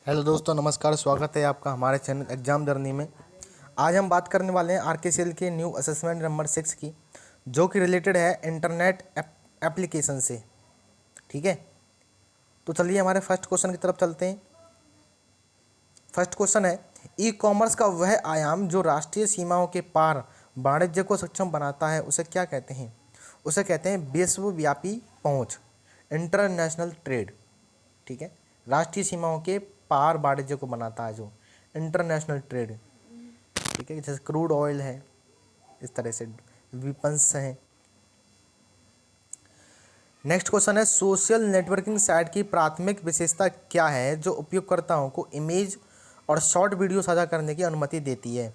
Hello दोस्तों, नमस्कार। स्वागत है आपका हमारे चैनल एग्ज़ाम जर्नी में। आज हम बात करने वाले हैं आरकेसीएल के न्यू असेसमेंट नंबर 6 की, जो कि रिलेटेड है इंटरनेट एप्लीकेशन से। ठीक है, तो चलिए हमारे फर्स्ट क्वेश्चन की तरफ चलते हैं। फर्स्ट क्वेश्चन है, ई कॉमर्स का वह आयाम जो राष्ट्रीय सीमाओं के पार वाणिज्य को सक्षम बनाता है उसे क्या कहते हैं? उसे कहते हैं विश्वव्यापी पहुंच, इंटरनेशनल ट्रेड। ठीक है, राष्ट्रीय सीमाओं के पार वाणिज्य को बनाता है जो इंटरनेशनल ट्रेड। ठीक है, जैसे क्रूड ऑयल है, इस तरह से विपन्स हैं। नेक्स्ट क्वेश्चन है, सोशल नेटवर्किंग साइट की प्राथमिक विशेषता क्या है जो उपयोगकर्ताओं को इमेज और शॉर्ट वीडियो साझा करने की अनुमति देती है?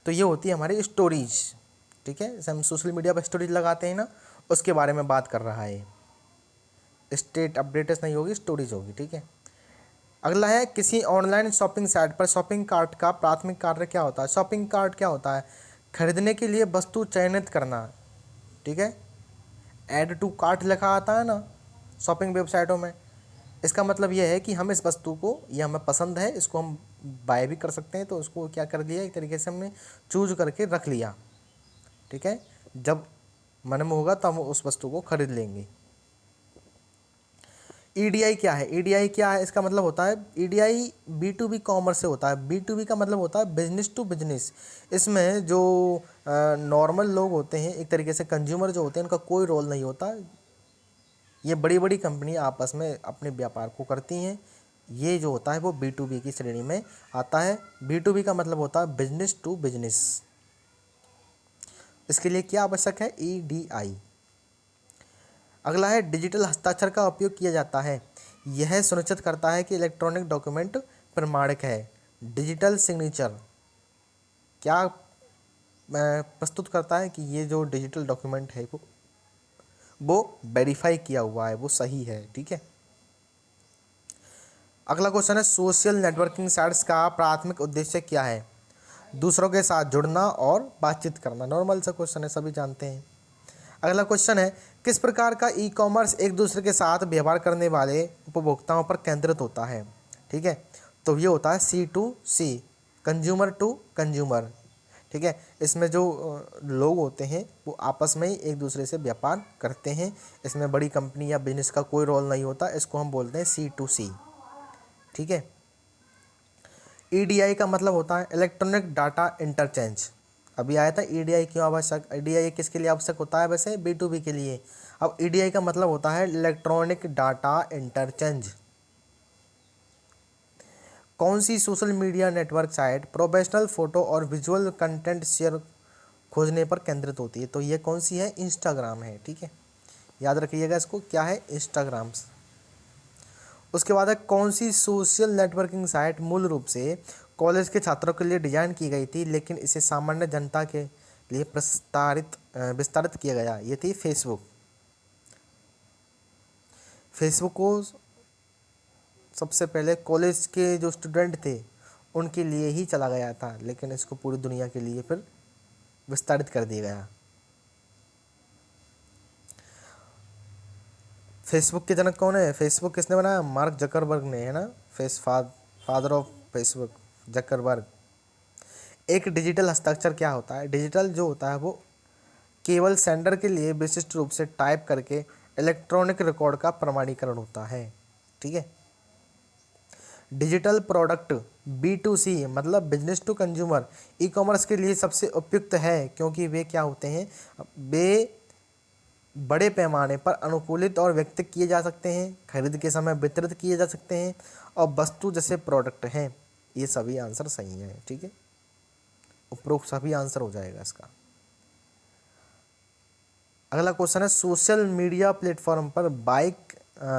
तो ये होती है हमारी स्टोरीज। ठीक है, जैसे हम सोशल मीडिया पर स्टोरीज लगाते हैं ना, उसके बारे में बात कर रहा है। स्टेट अपडेट्स नहीं होगी, स्टोरीज होगी। ठीक है, अगला है, किसी ऑनलाइन शॉपिंग साइट पर शॉपिंग कार्ट का प्राथमिक कार्य क्या होता है? शॉपिंग कार्ट क्या होता है? खरीदने के लिए वस्तु चयनित करना। ठीक है, ऐड टू कार्ट लिखा आता है ना शॉपिंग वेबसाइटों में। इसका मतलब यह है कि हम इस वस्तु को, ये हमें पसंद है, इसको हम बाय भी कर सकते हैं, तो उसको क्या कर दिया, एक तरीके से हमने चूज करके रख लिया। ठीक है, जब मन में होगा तो हम उस वस्तु को खरीद लेंगे। ईडीआई क्या है? ईडीआई क्या है? इसका मतलब होता है, EDI B to B commerce से होता है। बी टू बी का मतलब होता है बिजनेस टू बिजनेस। इसमें जो नॉर्मल लोग होते हैं, एक तरीके से कंज्यूमर जो होते हैं, उनका कोई रोल नहीं होता। ये बड़ी बड़ी कंपनी आपस में अपने व्यापार को करती हैं। ये जो होता है वो बी टू बी की श्रेणी में आता है। बी टू बी का मतलब होता है बिजनेस टू बिजनेस। इसके लिए क्या आवश्यक है? ईडीआई। अगला है, डिजिटल हस्ताक्षर का उपयोग किया जाता है। यह सुनिश्चित करता है कि इलेक्ट्रॉनिक डॉक्यूमेंट प्रमाणिक है। डिजिटल सिग्नेचर क्या प्रस्तुत करता है कि ये जो डिजिटल डॉक्यूमेंट है वो वेरीफाई किया हुआ है, वो सही है। ठीक है, अगला क्वेश्चन है, सोशल नेटवर्किंग साइट्स का प्राथमिक उद्देश्य क्या है? दूसरों के साथ जुड़ना और बातचीत करना। नॉर्मल सा क्वेश्चन है, सभी जानते हैं। अगला क्वेश्चन है, किस प्रकार का ई कॉमर्स एक दूसरे के साथ व्यवहार करने वाले उपभोक्ताओं पर केंद्रित होता है? ठीक है, तो ये होता है C to C, consumer to consumer. ठीक है, इसमें जो लोग होते हैं वो आपस में ही एक दूसरे से व्यापार करते हैं। इसमें बड़ी कंपनी या बिजनेस का कोई रोल नहीं होता। इसको हम बोलते हैं सी टू सी। ठीक है, ईडीआई का मतलब होता है इलेक्ट्रॉनिक डाटा इंटरचेंज। अभी आया था ईडीआई क्यों आवश्यक, ईडीआई किसके लिए आवश्यक होता है? वैसे बी टू बी के लिए। अब ईडीआई का मतलब होता है इलेक्ट्रॉनिक डाटा इंटरचेंज। कौन सी social media network site professional photo और विजुअल कंटेंट शेयर खोजने पर केंद्रित होती है? तो ये कौन सी है? इंस्टाग्राम है। ठीक है, याद रखिएगा इसको, क्या है? इंस्टाग्राम। उसके बाद है, कौन सी सोशल नेटवर्किंग साइट मूल रूप से कॉलेज के छात्रों के लिए डिजाइन की गई थी लेकिन इसे सामान्य जनता के लिए विस्तारित किया गया? ये थी फेसबुक। फेसबुक को सबसे पहले कॉलेज के जो स्टूडेंट थे उनके लिए ही चला गया था, लेकिन इसको पूरी दुनिया के लिए फिर विस्तारित कर दिया गया। फेसबुक के जनक कौन है? फेसबुक किसने बनाया? मार्क जकरबर्ग ने, है ना। Father of Facebook, Zuckerberg. एक डिजिटल हस्ताक्षर क्या होता है? डिजिटल जो होता है वो केवल सेंडर के लिए विशिष्ट रूप से टाइप करके इलेक्ट्रॉनिक रिकॉर्ड का प्रमाणीकरण होता है। ठीक है, digital product B to C मतलब business to consumer e commerce के लिए सबसे उपयुक्त है, क्योंकि वे क्या होते हैं? वे बड़े पैमाने पर अनुकूलित और व्यक्त किए जा सकते हैं, खरीद के समय वितरित किए जा सकते हैं, और वस्तु जैसे प्रोडक्ट हैं। ये सभी आंसर सही हैं। ठीक है, उपरोक्त सभी आंसर हो जाएगा इसका। अगला क्वेश्चन है, सोशल मीडिया प्लेटफॉर्म पर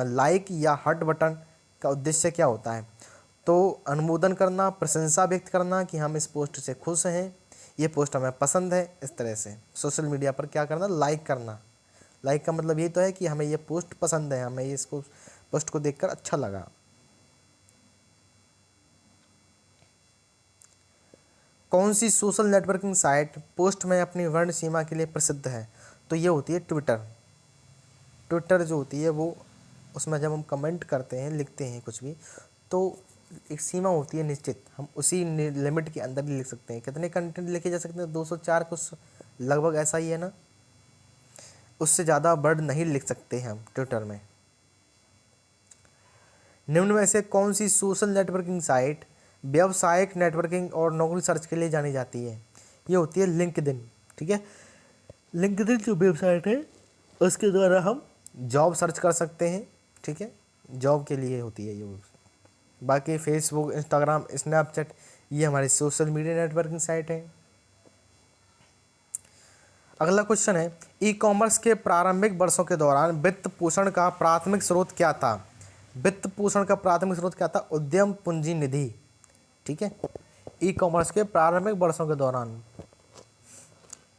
लाइक या हार्ट बटन का उद्देश्य क्या होता है? तो अनुमोदन करना, प्रशंसा व्यक्त करना कि हम इस पोस्ट से खुश हैं, ये पोस्ट हमें पसंद है। इस तरह से सोशल मीडिया पर क्या करना? लाइक करना। लाइक का मतलब ये तो है कि हमें ये पोस्ट पसंद है, हमें इसको पोस्ट को देखकर अच्छा लगा। कौन सी सोशल नेटवर्किंग साइट पोस्ट में अपनी वर्ण सीमा के लिए प्रसिद्ध है? तो ये होती है ट्विटर। ट्विटर जो होती है वो, उसमें जब हम कमेंट करते हैं, लिखते हैं कुछ भी, तो एक सीमा होती है निश्चित, हम उसी लिमिट के अंदर ही लिख सकते हैं। कितने कंटेंट लिखे जा सकते हैं? 204 कुछ लगभग ऐसा ही है ना, उससे ज़्यादा वर्ड नहीं लिख सकते हैं हम ट्विटर में। निम्न में से कौन सी सोशल नेटवर्किंग साइट व्यावसायिक नेटवर्किंग और नौकरी सर्च के लिए जानी जाती है? ये होती है लिंक्डइन। ठीक है, लिंक्डइन जो वेबसाइट है उसके द्वारा हम जॉब सर्च कर सकते हैं। ठीक है, जॉब के लिए होती है ये। बाकी फेसबुक, इंस्टाग्राम, स्नैपचैट ये हमारी सोशल मीडिया नेटवर्किंग साइट है। अगला क्वेश्चन है, ई कॉमर्स के प्रारंभिक वर्षों के दौरान वित्त पोषण का प्राथमिक स्रोत क्या था? वित्त पोषण का प्राथमिक स्रोत क्या था? उद्यम पूंजी निधि। ठीक है, ई कॉमर्स के प्रारंभिक वर्षों के दौरान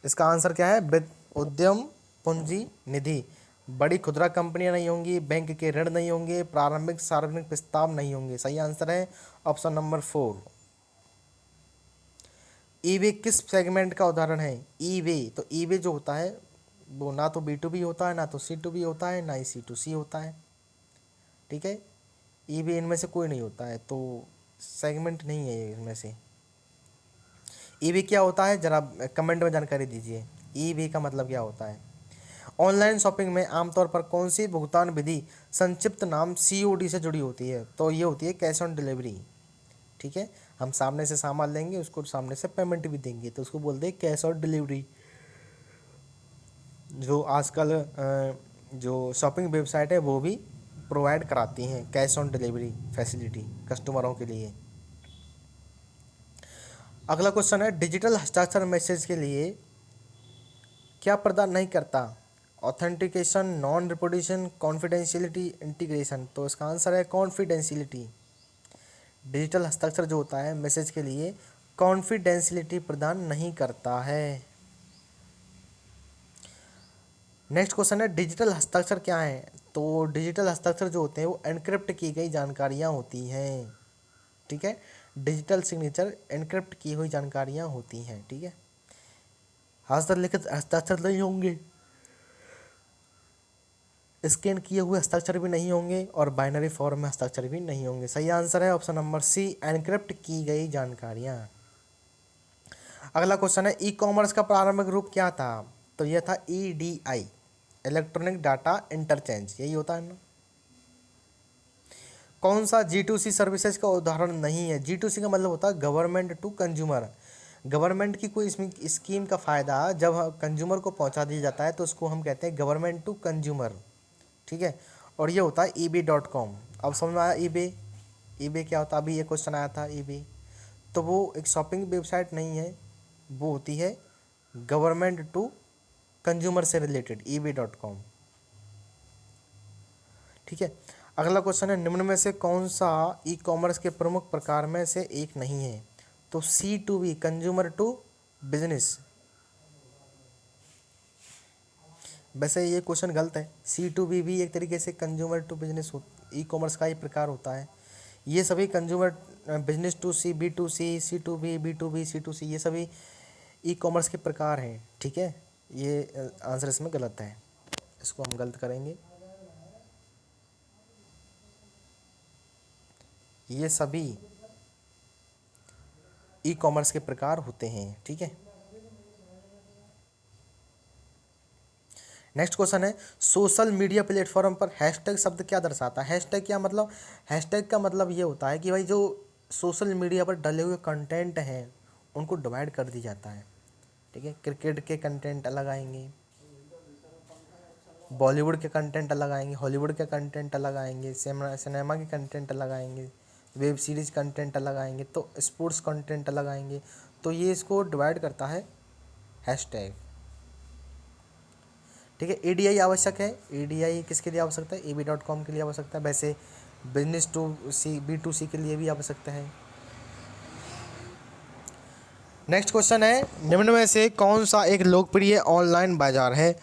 इसका आंसर क्या है? वित्त उद्यम पूंजी निधि। बड़ी खुदरा कंपनियां नहीं होंगी, बैंक के ऋण नहीं होंगे, प्रारंभिक सार्वजनिक प्रस्ताव नहीं होंगे। सही आंसर है ऑप्शन नंबर 4। ईबे किस सेगमेंट का उदाहरण है? ईबे, तो ईबे जो होता है वो ना तो B2B होता है, ना तो C2B होता है, ना ही C2C होता है। ठीक है, ईबे इनमें से कोई नहीं होता है, तो सेगमेंट नहीं है ये इनमें से। ईबे क्या होता है जरा कमेंट में जानकारी दीजिए, ईबे का मतलब क्या होता है? ऑनलाइन शॉपिंग में आमतौर पर कौन सी भुगतान विधि संक्षिप्त नाम COD से जुड़ी होती है? तो ये होती है कैश ऑन डिलीवरी। ठीक है, हम सामने से सामान लेंगे, उसको सामने से पेमेंट भी देंगे, तो उसको बोलते हैं कैश ऑन डिलीवरी। जो आजकल जो शॉपिंग वेबसाइट है वो भी प्रोवाइड कराती हैं कैश ऑन डिलीवरी फैसिलिटी कस्टमरों के लिए। अगला क्वेश्चन है, डिजिटल हस्ताक्षर मैसेज के लिए क्या प्रदान नहीं करता? Authentication, non repudiation, confidentiality, integration. तो इसका आंसर है कॉन्फिडेंशियलिटी। डिजिटल हस्ताक्षर जो होता है मैसेज के लिए कॉन्फिडेंशियलिटी प्रदान नहीं करता है। नेक्स्ट क्वेश्चन है, डिजिटल हस्ताक्षर क्या है? तो डिजिटल हस्ताक्षर जो होते हैं वो एनक्रिप्ट की गई जानकारियाँ होती हैं। ठीक है, डिजिटल सिग्नेचर एनक्रिप्ट की हुई जानकारियाँ होती हैं। ठीक है, हस्तलिखित हस्ताक्षर नहीं होंगे, स्कैन किए हुए हस्ताक्षर भी नहीं होंगे, और बाइनरी फॉर्म में हस्ताक्षर भी नहीं होंगे। सही आंसर है ऑप्शन नंबर C, एनक्रिप्ट की गई जानकारियाँ। अगला क्वेश्चन है, ई कॉमर्स का प्रारंभिक रूप क्या था? तो यह था EDI, इलेक्ट्रॉनिक डाटा इंटरचेंज, यही होता है ना। कौन सा G2C सर्विसेज का उदाहरण नहीं है? G2C का मतलब होता है गवर्नमेंट टू कंज्यूमर। गवर्नमेंट की कोई इसमें स्कीम का फ़ायदा जब कंज्यूमर को पहुंचा दिया जाता है तो उसको हम कहते हैं गवर्नमेंट टू कंज्यूमर। ठीक है, और ये होता है eBay.com। अब समझ में आया eBay? eBay क्या होता है? अभी ये क्वेश्चन आया था eBay, तो वो एक शॉपिंग वेबसाइट नहीं है, वो होती है गवर्नमेंट टू कंज्यूमर से रिलेटेड eBay.com। ठीक है, अगला क्वेश्चन है, निम्न में से कौन सा ई कॉमर्स के प्रमुख प्रकार में से एक नहीं है? तो C2B, कंज्यूमर टू बिजनेस। वैसे ये क्वेश्चन गलत है, C2B भी एक तरीके से consumer to business e commerce का ही प्रकार होता है। ये सभी consumer business to C, B2C, C2B, B2B, C2C ये सभी ई कॉमर्स के प्रकार हैं। ठीक है, ये आंसर इसमें गलत है, इसको हम गलत करेंगे। ये सभी ई कॉमर्स के प्रकार होते हैं। ठीक है, नेक्स्ट क्वेश्चन है, सोशल मीडिया प्लेटफॉर्म पर हैशटैग शब्द क्या दर्शाता है? हैशटैग क्या मतलब? हैशटैग का मतलब ये होता है कि भाई जो सोशल मीडिया पर डले हुए कंटेंट हैं उनको डिवाइड कर दिया जाता है। ठीक है, क्रिकेट के कंटेंट अलग आएंगे, बॉलीवुड के कंटेंट अलग आएंगे, हॉलीवुड के कंटेंट अलग आएंगे, सिनेमा के कंटेंट अलग आएंगे, वेब सीरीज़ कंटेंट अलग आएंगे, तो स्पोर्ट्स कंटेंट अलग आएंगे। तो ये इसको डिवाइड करता है हैशटैग। ठीक है, EDI आवश्यक है। EDI किसके लिए आवश्यकता है? eBay.com के लिए आवश्यकता है। वैसे बिजनेस टू सी B2C के लिए भी आवश्यकता है। नेक्स्ट क्वेश्चन है, निम्न में से कौन सा एक लोकप्रिय ऑनलाइन बाजार है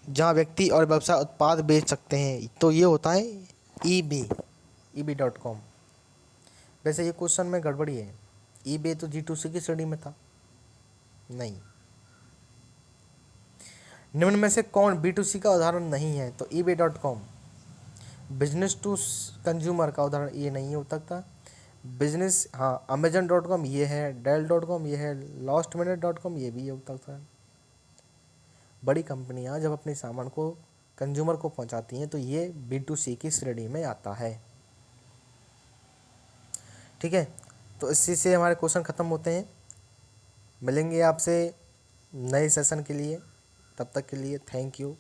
जहां व्यक्ति और व्यवसाय उत्पाद बेच सकते हैं? तो ये होता है eBay, eBay.com। वैसे ये क्वेश्चन में गड़बड़ी है, eBay तो G2C की श्रेणी में था, नहीं। निम्न में से कौन B2C का उदाहरण नहीं है? तो eBay.com। बिजनेस टू कंज्यूमर का उदाहरण ये नहीं हो सकता। बिजनेस, हाँ, अमेजन.com ये है, डेल.com ये है, लास्टमिनट.com ये भी हो सकता है। बड़ी कंपनियां जब अपने सामान को कंज्यूमर को पहुंचाती हैं तो ये B2C की श्रेणी में आता है। ठीक है, तो इसी से हमारे क्वेश्चन ख़त्म होते हैं। मिलेंगे आपसे नए सेशन के लिए, तब तक के लिए थैंक यू।